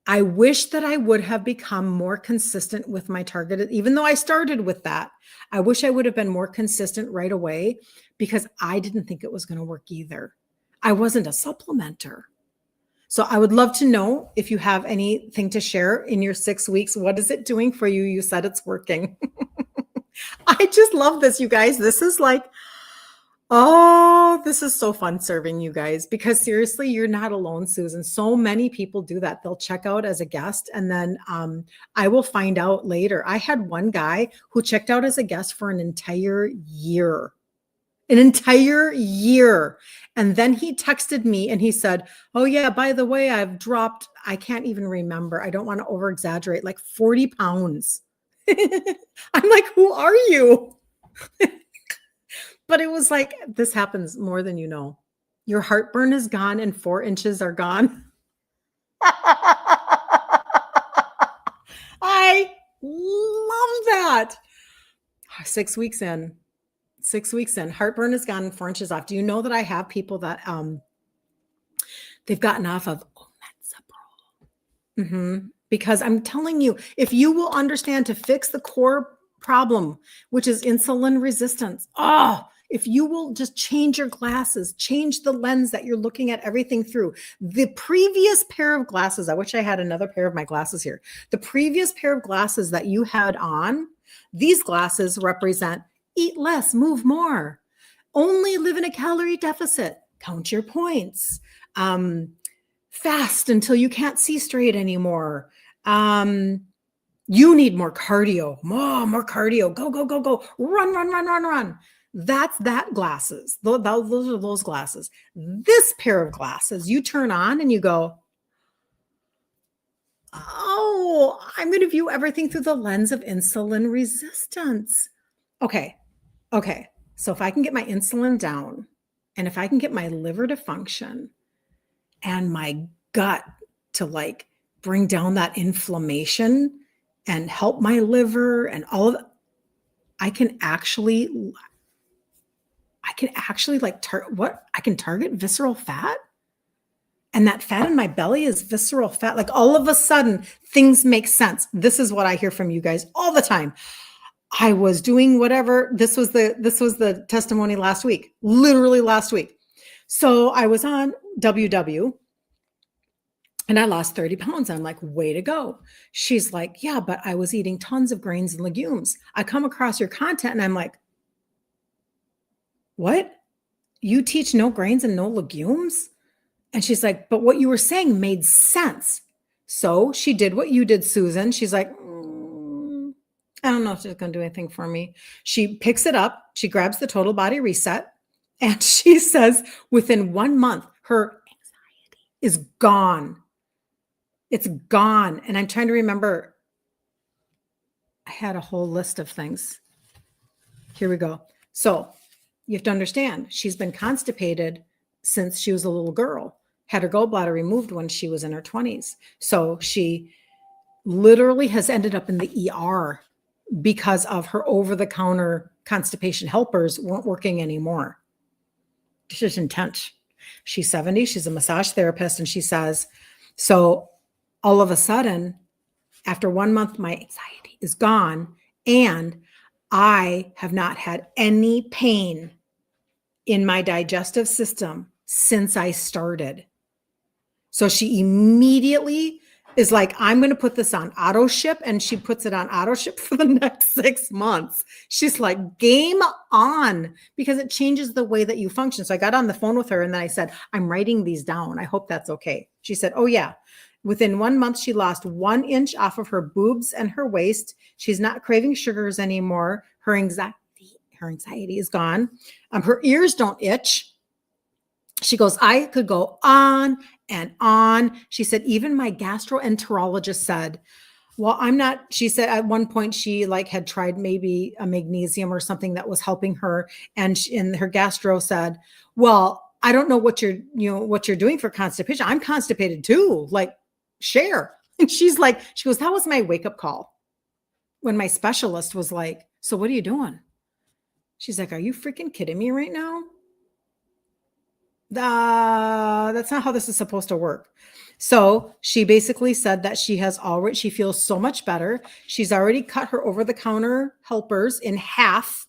I wish that I would have become more consistent with my targeted, even though I started with that. I wish I would have been more consistent right away because I didn't think it was going to work either. I wasn't a supplementer. So I would love to know if you have anything to share in your 6 weeks. What is it doing for you? You said it's working. I just love this, you guys. This is like, this is so fun serving you guys because seriously, you're not alone, Susan. So many people do that. They'll check out as a guest and then I will find out later. I had one guy who checked out as a guest for an entire year. an entire year. And then he texted me and he said, oh yeah, by the way, I've dropped, I can't even remember. I don't want to over exaggerate, like 40 pounds. I'm like, who are you? But it was like, this happens more than you know. Your heartburn is gone and 4 inches are gone. I love that. 6 weeks in, heartburn is gone and 4 inches off. Do you know that I have people that they've gotten off of omeprazole? Because I'm telling you, if you will understand to fix the core problem, which is insulin resistance, if you will just change your glasses, change the lens that you're looking at everything through. The previous pair of glasses, I wish I had another pair of my glasses here. The previous pair of glasses that you had on, these glasses represent eat less, move more, only live in a calorie deficit, count your points, fast until you can't see straight anymore. You need more cardio, more cardio, go, run. That's that glasses. Those are those glasses. This pair of glasses you turn on and you go, oh, I'm going to view everything through the lens of insulin resistance. Okay. So if I can get my insulin down and if I can get my liver to function and my gut to like bring down that inflammation and help my liver and all of that, I can actually like I can target visceral fat. And that fat in my belly is visceral fat. Like all of a sudden things make sense. This is what I hear from you guys all the time. I was doing whatever. This was the testimony last week, literally last week. So I was on WW and I lost 30 pounds. I'm like, way to go. She's like, yeah, but I was eating tons of grains and legumes. I come across your content and I'm like, what? You teach no grains and no legumes? And she's like, but what you were saying made sense. So she did what you did, Susan. She's like, I don't know if she's going to do anything for me. She picks it up. She grabs the total body reset. And she says within 1 month, her anxiety is gone. It's gone. And I'm trying to remember. I had a whole list of things. Here we go. So you have to understand, she's been constipated since she was a little girl, had her gallbladder removed when she was in her 20s. So she literally has ended up in the ER because of her over-the-counter constipation helpers weren't working anymore. She's intense. She's 70. She's a massage therapist. And she says, so all of a sudden, after 1 month, my anxiety is gone. And I have not had any pain in my digestive system since I started. So she immediately is like, I'm going to put this on auto ship. And she puts it on auto ship for the next 6 months. She's like, game on, because it changes the way that you function. So I got on the phone with her and then I said, I'm writing these down. I hope that's okay. She said, oh yeah. Within 1 month, she lost 1 inch off of her boobs and her waist. She's not craving sugars anymore. Her anxiety is gone. Her ears don't itch. She goes, I could go on and on. She said, even my gastroenterologist said, well, I'm not, she said at one point she like had tried maybe a magnesium or something that was helping her. And her gastro said, well, I don't know what you're doing for constipation. I'm constipated too. Like, share. And she goes, that was my wake up call. When my specialist was like, so what are you doing? She's like, are you freaking kidding me right now? That's not how this is supposed to work. So she basically said that she feels so much better. She's already cut her over-the-counter helpers in half.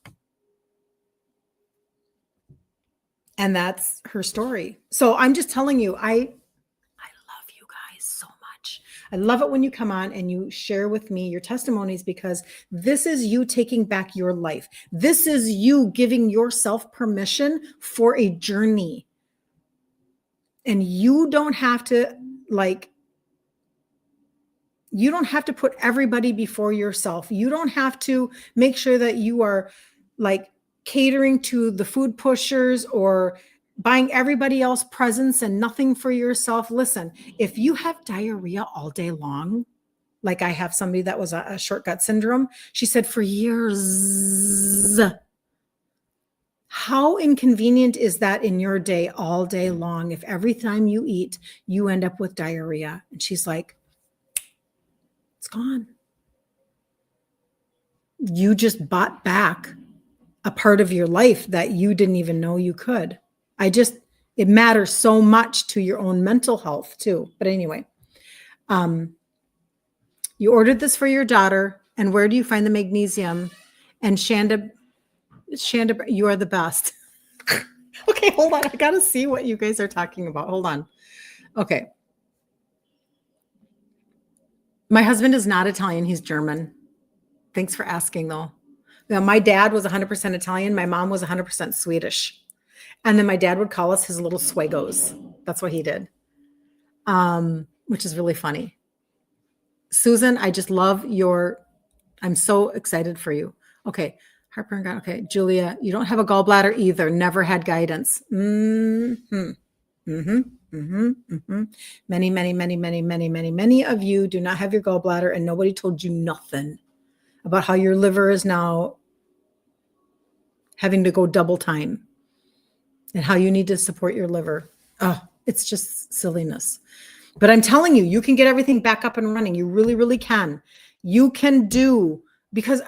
And that's her story. So I'm just telling you, I love you guys so much. I love it when you come on and you share with me your testimonies, because this is you taking back your life. This is you giving yourself permission for a journey. And you don't have to put everybody before yourself. You don't have to make sure that you are like catering to the food pushers or buying everybody else presents and nothing for yourself. Listen, if you have diarrhea all day long, like I have somebody that was a short gut syndrome, she said for years. How inconvenient is that in your day all day long if every time you eat, you end up with diarrhea? And she's like, it's gone. You just bought back a part of your life that you didn't even know you could. It matters so much to your own mental health too. But anyway, you ordered this for your daughter. And where do you find the magnesium? And Shanda, you are the best. Okay, hold on. I got to see what you guys are talking about. Hold on. Okay. My husband is not Italian. He's German. Thanks for asking, though. Now, my dad was 100% Italian. My mom was 100% Swedish. And then my dad would call us his little swagos. That's what he did, which is really funny. Susan, I just love I'm so excited for you. Okay. Heartburn. Okay. Julia, you don't have a gallbladder either. Never had guidance. Mm-hmm. Mm-hmm. Mm-hmm. Mm-hmm. Many of you do not have your gallbladder and nobody told you nothing about how your liver is now having to go double time and how you need to support your liver. Oh, it's just silliness. But I'm telling you, you can get everything back up and running. You really, really can. You can because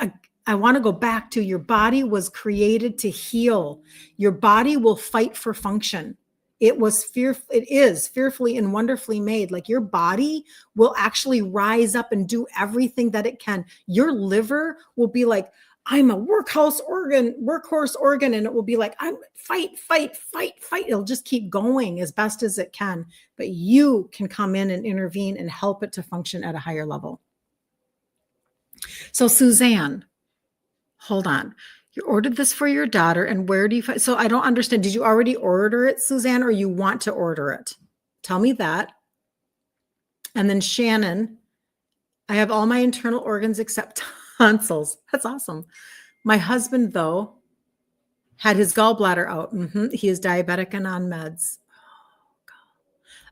I want to go back to your body was created to heal. Your body will fight for function. It is fearfully and wonderfully made. Like your body will actually rise up and do everything that it can. Your liver will be like, I'm a workhorse organ. And it will be like, I'm fight. It'll just keep going as best as it can. But you can come in and intervene and help it to function at a higher level. So Suzanne, hold on. You ordered this for your daughter, and where do you find? So I don't understand. Did you already order it, Suzanne, or you want to order it? Tell me that. And then Shannon, I have all my internal organs except tonsils. That's awesome. My husband, though, had his gallbladder out. He is diabetic and on meds.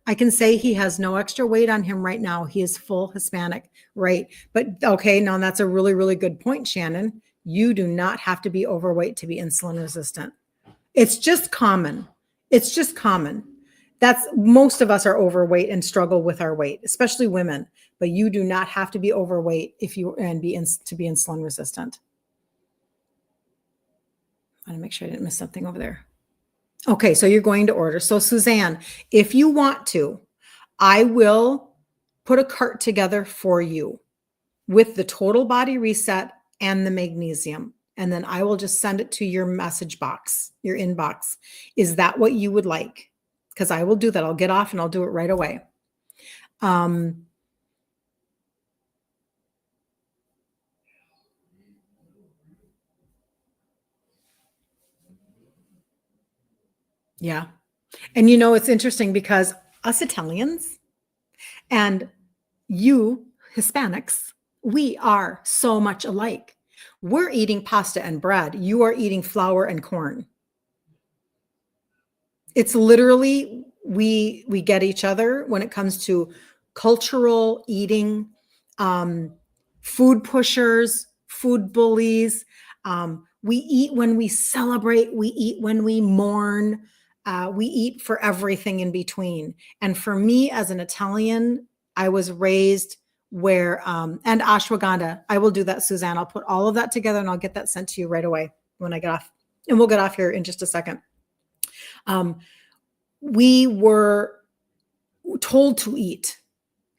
I can say he has no extra weight on him right now. He is full Hispanic, right? But okay, now that's a really, really good point, Shannon. You do not have to be overweight to be insulin resistant. It's just common. Most of us are overweight and struggle with our weight, especially women. But you do not have to be overweight to be insulin resistant. I want to make sure I didn't miss something over there. Okay, so you're going to order. So Suzanne, if you want to, I will put a cart together for you with the total body reset and the magnesium. And then I will just send it to your message box, your inbox. Is that what you would like? Because I will do that. I'll get off and I'll do it right away. Yeah. And it's interesting because us Italians and you Hispanics, we are so much alike. We're eating pasta and bread. You are eating flour and corn. It's literally, we get each other when it comes to cultural eating, food pushers, food bullies. We eat when we celebrate. We eat when we mourn. We eat for everything in between. And for me as an Italian, I was raised where, and ashwagandha, I will do that, Suzanne. I'll put all of that together and I'll get that sent to you right away when I get off. And we'll get off here in just a second. We were told to eat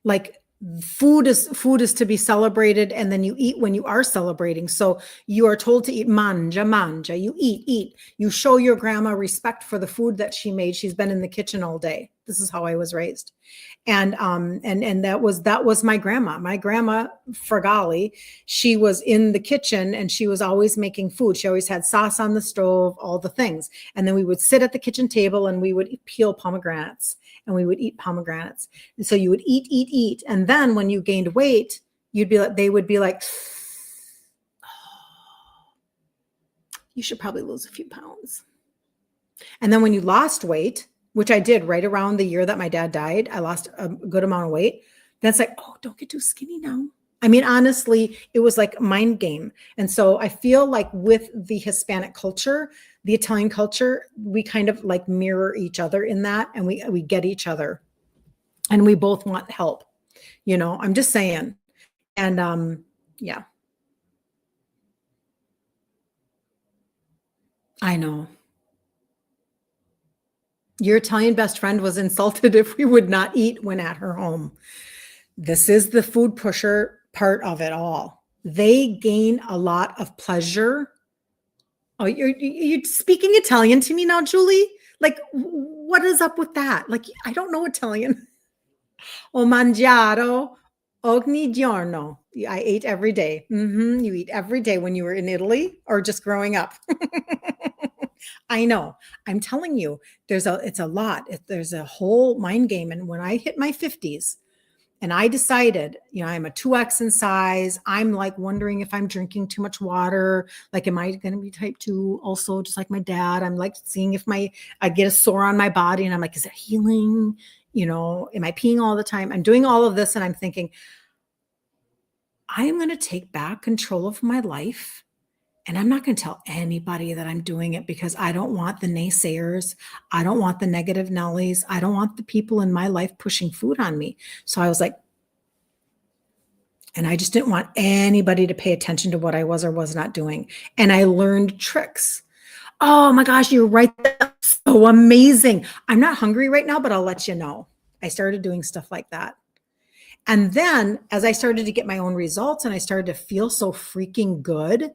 like food is to be celebrated, and then you eat when you are celebrating. So you are told to eat, mangia, you eat. You show your grandma respect for the food that she made. She's been in the kitchen all day. This is how I was raised. And that was my grandma. My grandma Fragali, she was in the kitchen and she was always making food. She always had sauce on the stove, all the things. And then we would sit at the kitchen table and we would peel pomegranates and we would eat pomegranates. And so you would eat. And then when you gained weight, they would be like, you should probably lose a few pounds. And then when you lost weight, which I did right around the year that my dad died, I lost a good amount of weight. That's like, oh, don't get too skinny now. I mean, honestly, it was like a mind game. And so I feel like with the Hispanic culture, the Italian culture, we kind of like mirror each other in that, and we get each other, and we both want help. I'm just saying. And yeah, I know. Your Italian best friend was insulted if we would not eat when at her home. This is the food pusher part of it all. They gain a lot of pleasure. Oh, you're speaking Italian to me now, Julie? Like, what is up with that? Like, I don't know Italian. Ho mangiato ogni giorno. I ate every day. You eat every day when you were in Italy or just growing up. I know. I'm telling you, it's a lot. There's a whole mind game. And when I hit my 50s, and I decided, I'm a 2X in size. I'm like wondering if I'm drinking too much water. Like, am I going to be type 2 also, just like my dad? I'm like seeing if I get a sore on my body, and I'm like, is it healing? Am I peeing all the time? I'm doing all of this, and I'm thinking, I am going to take back control of my life. And I'm not going to tell anybody that I'm doing it, because I don't want the naysayers. I don't want the negative Nellies. I don't want the people in my life pushing food on me. So I was like, and I just didn't want anybody to pay attention to what I was or was not doing. And I learned tricks. Oh my gosh, you're right. That's so amazing. I'm not hungry right now, but I'll let you know. I started doing stuff like that. And then as I started to get my own results and I started to feel so freaking good,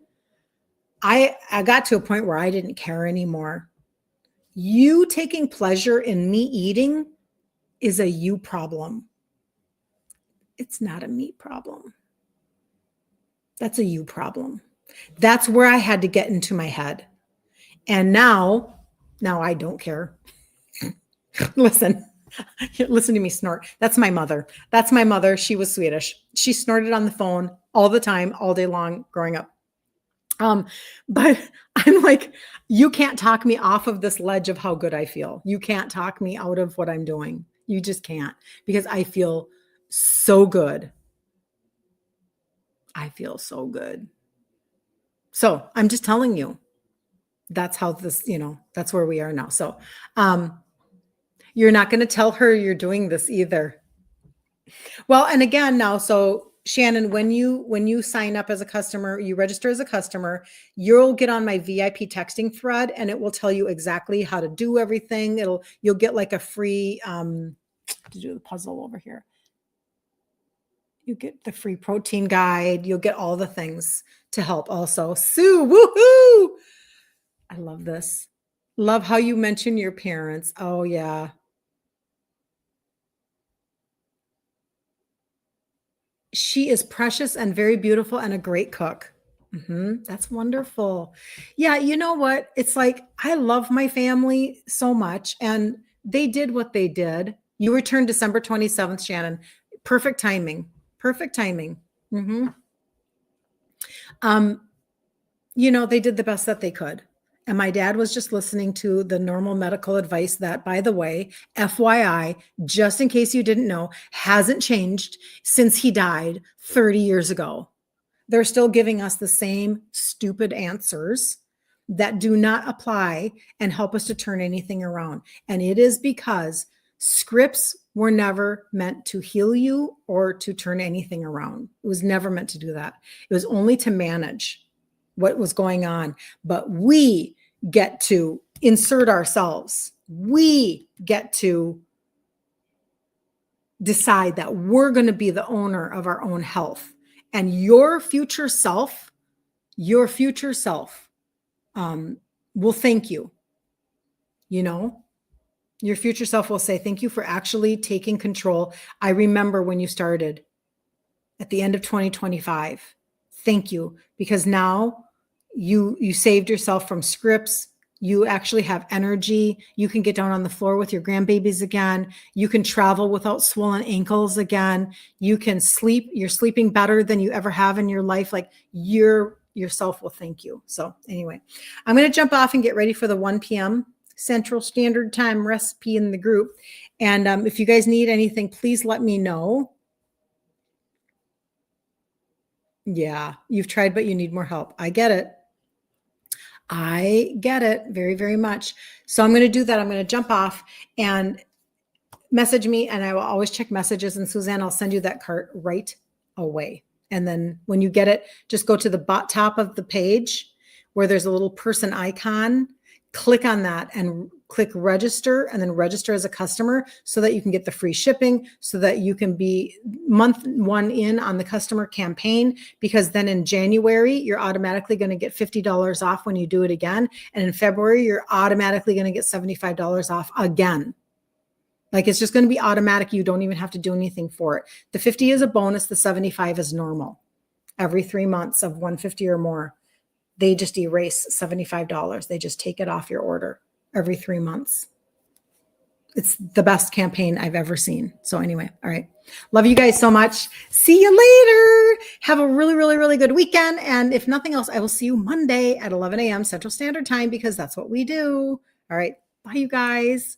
I got to a point where I didn't care anymore. You taking pleasure in me eating is a you problem. It's not a me problem. That's a you problem. That's where I had to get into my head. And now I don't care. Listen to me snort. That's my mother. She was Swedish. She snorted on the phone all the time, all day long growing up. But I'm like, you can't talk me off of this ledge of how good I feel. You can't talk me out of what I'm doing. You just can't, because I feel so good. I feel so good. So I'm just telling you, that's how this, that's where we are now. So, you're not going to tell her you're doing this either. Well, and again now, so Shannon, when you sign up as a customer, you register as a customer, you'll get on my VIP texting thread, and it will tell you exactly how to do everything. You'll get like a free, to do the puzzle over here. You get the free protein guide. You'll get all the things to help also. Sue, woohoo! I love this. Love how you mention your parents. Oh yeah. She is precious and very beautiful and a great cook. That's wonderful. Yeah, you know what? It's like, I love my family so much, and they did what they did. You returned December 27th, Shannon. Perfect timing. Perfect timing. They did the best that they could. And my dad was just listening to the normal medical advice that, by the way, FYI, just in case you didn't know, hasn't changed since he died 30 years ago. They're still giving us the same stupid answers that do not apply and help us to turn anything around. And it is because scripts were never meant to heal you or to turn anything around. It was never meant to do that. It was only to manage what was going on. But we get to insert ourselves. We get to decide that we're going to be the owner of our own health. And your future self will thank you. Your future self will say, thank you for actually taking control. I remember when you started at the end of 2025. Thank you, because now you saved yourself from scripts. You actually have energy. You can get down on the floor with your grandbabies again. You can travel without swollen ankles again. You can sleep. You're sleeping better than you ever have in your life. Like, you're yourself will thank you. So anyway, I'm going to jump off and get ready for the 1 p.m. Central Standard Time recipe in the group. And if you guys need anything, please let me know. Yeah, you've tried, but you need more help. I get it. I get it very, very much. So I'm going to do that. I'm going to jump off and message me, and I will always check messages. And Suzanne, I'll send you that cart right away. And then when you get it, just go to the top of the page where there's a little person icon. Click on that and click register, and then register as a customer so that you can get the free shipping, so that you can be month 1 in on the customer campaign, because then in January, you're automatically going to get $50 off when you do it again. And in February, you're automatically going to get $75 off again. Like, it's just going to be automatic. You don't even have to do anything for it. The 50 is a bonus. The 75 is normal. Every 3 months of 150 or more, they just erase $75. They just take it off your order every 3 months. It's the best campaign I've ever seen. So anyway, all right. Love you guys so much. See you later. Have a really, really, really good weekend. And if nothing else, I will see you Monday at 11 a.m. Central Standard Time, because that's what we do. All right. Bye, you guys.